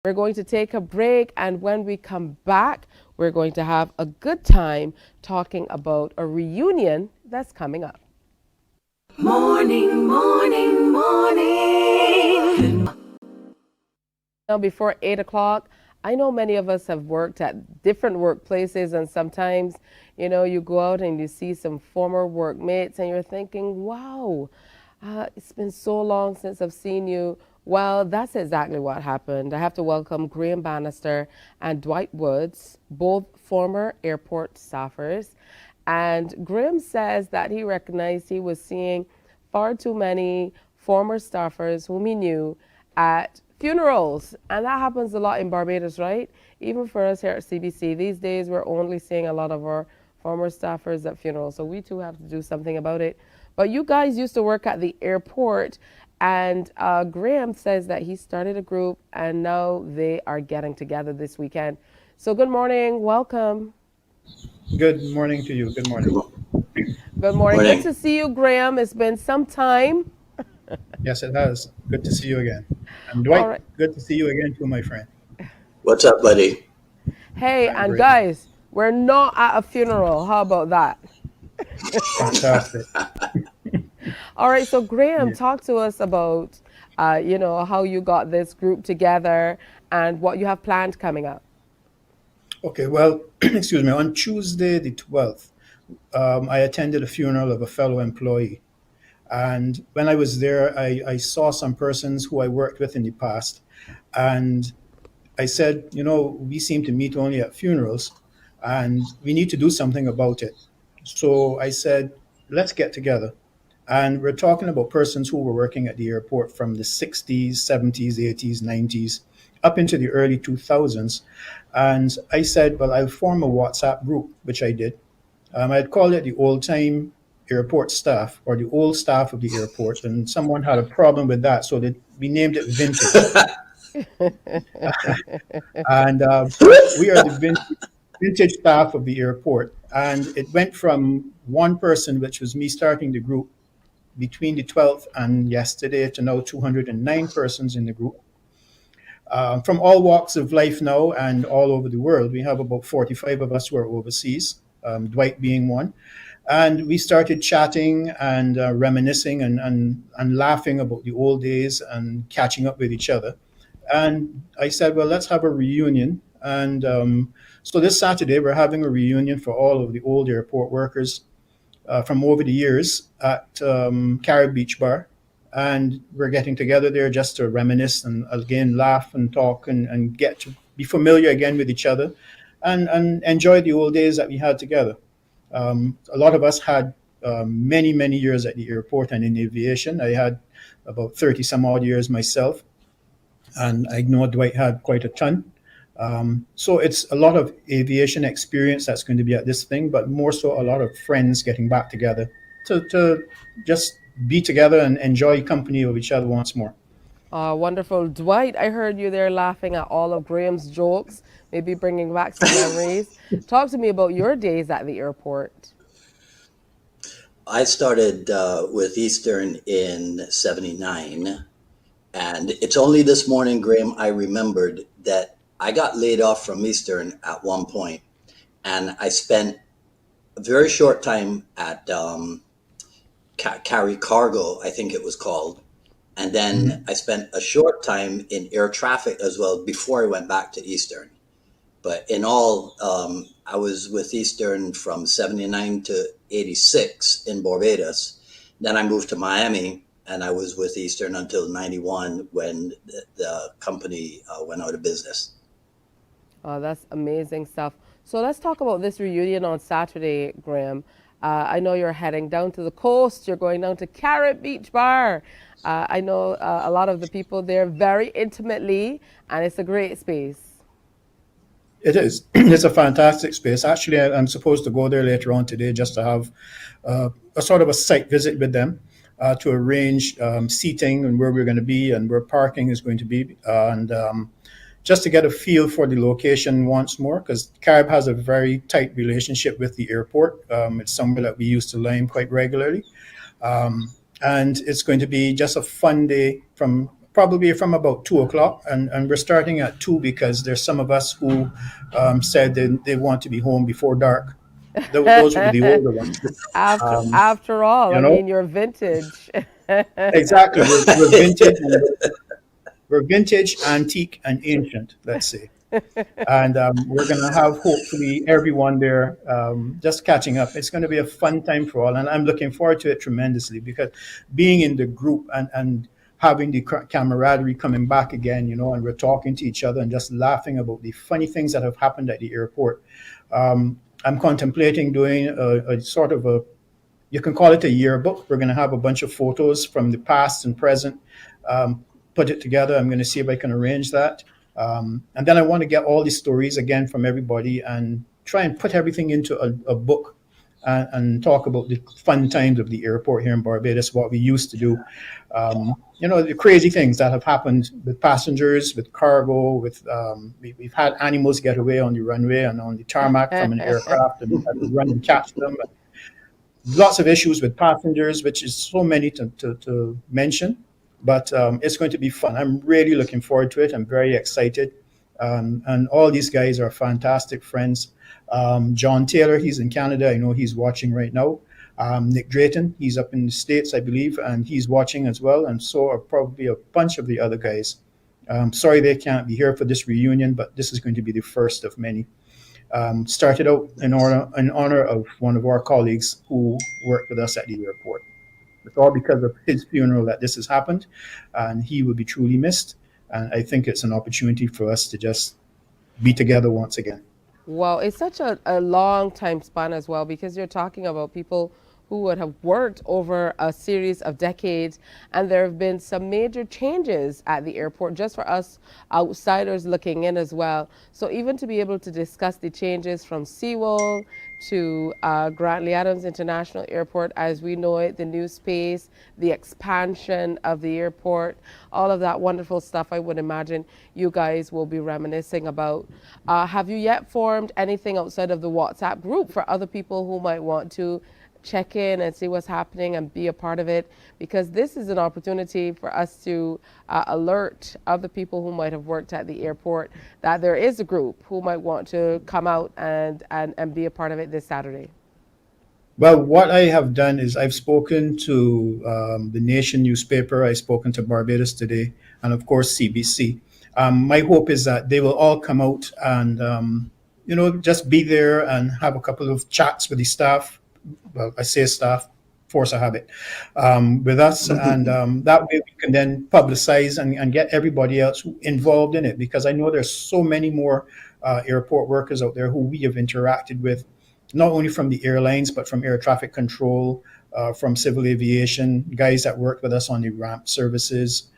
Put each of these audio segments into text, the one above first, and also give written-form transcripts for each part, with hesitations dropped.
We're going to take a break, and when we come back, we're going to have a good time talking about a reunion that's coming up. Morning, morning, morning. Now, before 8 o'clock, I know many of us have worked at different workplaces, and sometimes, you go out and you see some former workmates, and you're thinking, wow, it's been so long since I've seen you. Well, that's exactly what happened. I have to welcome Graham Bannister and Dwight Woods, both former airport staffers. And Graham says that he recognized he was seeing far too many former staffers whom he knew at funerals. And that happens a lot in Barbados, right? Even for us here at CBC, these days we're only seeing a lot of our former staffers at funerals. So we too have to do something about it. But you guys used to work at the airport, and Graham says that he started a group and now they are getting together this weekend. So good morning, welcome. Good morning to you. Good morning. Good morning. Good Morning. to see you, Graham. It's been some time. Yes, it has. Good to see you again. And All Dwight, right. good to see you again too, my friend. What's up, buddy? Hey, I'm and great. guys, we're not at a funeral. How about that? Fantastic. All right. So, Graham, Yeah. talk to us about, how you got this group together and what you have planned coming up. Okay, well, excuse me. On Tuesday, the 12th, I attended a funeral of a fellow employee. And when I was there, I saw some persons who I worked with in the past. And I said, we seem to meet only at funerals and we need to do something about it. So I said, let's get together. And we're talking about persons who were working at the airport from the 60s, 70s, 80s, 90s, up into the early 2000s. And I said, well, I'll form a WhatsApp group, which I did. I'd call it the old time airport staff or the old staff of the airport. And someone had a problem with that. So we named it vintage. And we are the vintage staff of the airport. And it went from one person, which was me starting the group, between the 12th and yesterday to now 209 persons in the group. From all walks of life now and all over the world. We have about 45 of us who are overseas, Dwight being one. And we started chatting and reminiscing and laughing about the old days and catching up with each other. And I said, well, let's have a reunion. And so this Saturday, we're having a reunion for all of the old airport workers from over the years at Carib Beach Bar. And we're getting together there just to reminisce and again laugh and talk and get to be familiar again with each other and enjoy the old days that we had together. A lot of us had many, many years at the airport and in aviation. I had about 30 some odd years myself, and I know Dwight had quite a ton. So it's a lot of aviation experience that's going to be at this thing, but more so a lot of friends getting back together to just be together and enjoy company of each other once more. Wonderful. Dwight, I heard you there laughing at all of Graham's jokes, maybe bringing back some memories. Talk to me about your days at the airport. I started with Eastern in '79, and it's only this morning, Graham, I remembered that I got laid off from Eastern at one point, and I spent a very short time at Carry Cargo, I think it was called. And then Mhm. I spent a short time in air traffic as well before I went back to Eastern. But in all, I was with Eastern from '79 to '86 in Barbados. Then I moved to Miami and I was with Eastern until '91 when the company went out of business. Oh, that's amazing stuff. So let's talk about this reunion on Saturday, Graham. I know you're heading down to the coast. You're going down to Carib Beach Bar. I know a lot of the people there very intimately, and it's a great space. It is. It's a fantastic space. Actually, I'm supposed to go there later on today just to have a sort of a site visit with them to arrange seating and where we're going to be and where parking is going to be. And just to get a feel for the location once more, because Carib has a very tight relationship with the airport. It's somewhere that we used to lime quite regularly. And it's going to be just a fun day from probably from about 2 o'clock, and we're starting at 2 because there's some of us who said they want to be home before dark. Those would be the older ones. Um, After all, you I know, mean, you're vintage. exactly. We're Right. vintage, and we're vintage, antique, and ancient. Let's say. And we're going to have hopefully everyone there just catching up. It's going to be a fun time for all, and I'm looking forward to it tremendously because being in the group and having the camaraderie coming back again, and we're talking to each other and just laughing about the funny things that have happened at the airport. I'm contemplating doing a sort of a, you can call it a yearbook. We're going to have a bunch of photos from the past and present, um, put it together. I'm going to see if I can arrange that. And then I want to get all these stories again from everybody and try and put everything into a book and talk about the fun times of the airport here in Barbados, what we used to do. The crazy things that have happened with passengers, with cargo, we've had animals get away on the runway and on the tarmac from an aircraft, and we had to run and catch them. Lots of issues with passengers, which is so many to mention, but it's going to be fun. I'm really looking forward to it. I'm very excited. And all these guys are fantastic friends. John Taylor, he's in Canada. I know he's watching right now. Nick Drayton, he's up in the States, I believe, and he's watching as well. And so are probably a bunch of the other guys. Sorry they can't be here for this reunion, but this is going to be the first of many. Started out in honor of one of our colleagues who worked with us at the airport. It's all because of his funeral that this has happened, and he will be truly missed. And I think it's an opportunity for us to just be together once again. Well, it's such a long time span as well because you're talking about people who would have worked over a series of decades, and there have been some major changes at the airport just for us outsiders looking in as well. So even to be able to discuss the changes from Seawall to Grantley Adams International Airport as we know it, the new space, the expansion of the airport, all of that wonderful stuff, I would imagine you guys will be reminiscing about. Have you yet formed anything outside of the WhatsApp group for other people who might want to check in and see what's happening and be a part of it? Because this is an opportunity for us to alert other people who might have worked at the airport that there is a group who might want to come out and be a part of it this Saturday. Well, what I have done is I've spoken to the Nation newspaper, I've spoken to Barbados Today, and of course CBC. My hope is that they will all come out and just be there and have a couple of chats with the staff. Well, I say staff, force a habit, with us, and that way we can then publicize and get everybody else involved in it, because I know there's so many more airport workers out there who we have interacted with, not only from the airlines but from air traffic control, from civil aviation, guys that work with us on the ramp services.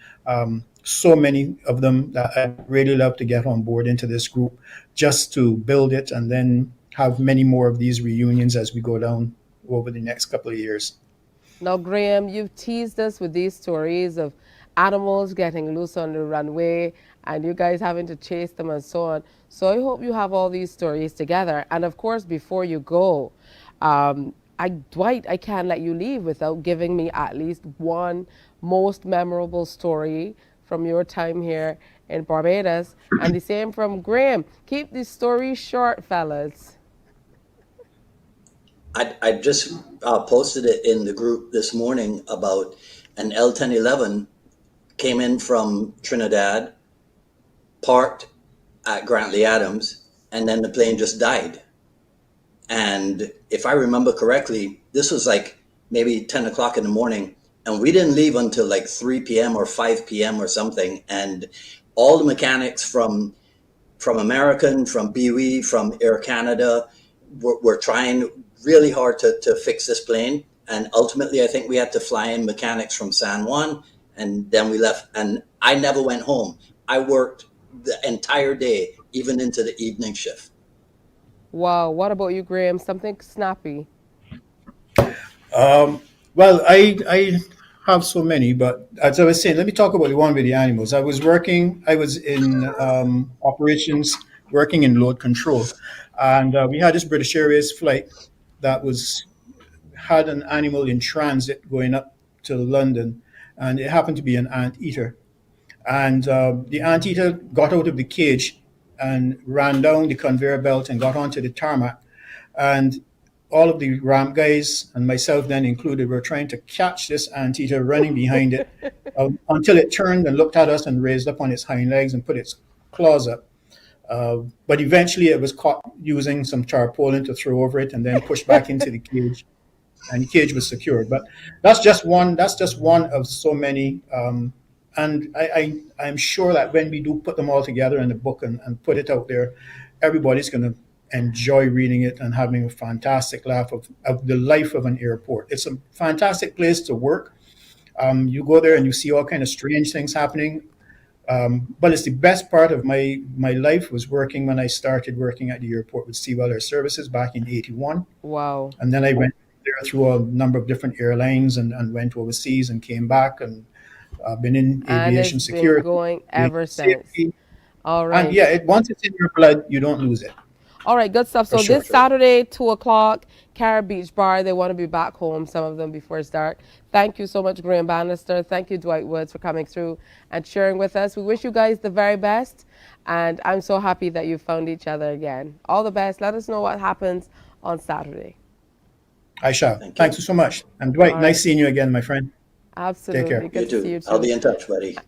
So many of them that I really love to get on board into this group just to build it and then have many more of these reunions as we go down over the next couple of years. Now, Graham, you've teased us with these stories of animals getting loose on the runway and you guys having to chase them and so on. So I hope you have all these stories together. And of course, before you go, Dwight, I can't let you leave without giving me at least one most memorable story from your time here in Barbados. And the same from Graham. Keep these stories short, fellas. I just posted it in the group this morning about an L1011 came in from Trinidad, parked at Grantley Adams, and then the plane just died. And if I remember correctly, this was like maybe 10 o'clock in the morning, and we didn't leave until like 3 p.m. or 5 p.m. or something. And all the mechanics from American, from BWE, from Air Canada were trying really hard to fix this plane. And ultimately, I think we had to fly in mechanics from San Juan, and then we left. And I never went home. I worked the entire day, even into the evening shift. Wow, what about you, Graham? Something snappy. Well, I have so many, but as I was saying, let me talk about the one with the animals. I was in operations, working in load control, and we had this British Airways flight that had an animal in transit going up to London, and it happened to be an anteater. And the anteater got out of the cage and ran down the conveyor belt and got onto the tarmac. And all of the ramp guys, and myself then included, were trying to catch this anteater running behind it until it turned and looked at us and raised up on its hind legs and put its claws up. But eventually it was caught using some tarpaulin to throw over it and then pushed back into the cage, and the cage was secured. But that's just one. That's just one of so many. And I'm sure that when we do put them all together in a book and put it out there, everybody's going to enjoy reading it and having a fantastic laugh of the life of an airport. It's a fantastic place to work. You go there and you see all kind of strange things happening. But it's the best part of my life was working when I started working at the airport with Seawell Air Services back in '81. Wow. And then I went there through a number of different airlines and went overseas and came back and been in And aviation it's been security, going aviation ever since. safety. All And right. yeah, once it's in your blood, you don't lose it. All right, good stuff. For So sure. this Saturday, 2 o'clock, Carib Beach Bar. They want to be back home, some of them, before it's dark. Thank you so much, Graham Bannister. Thank you, Dwight Woods, for coming through and sharing with us. We wish you guys the very best, and I'm so happy that you found each other again. All the best. Let us know what happens on Saturday. I shall. Thank you. Thanks so much. And Dwight, All nice right. seeing you again, my friend. Absolutely. care. Good You to see too. you I'll too. be in touch, buddy.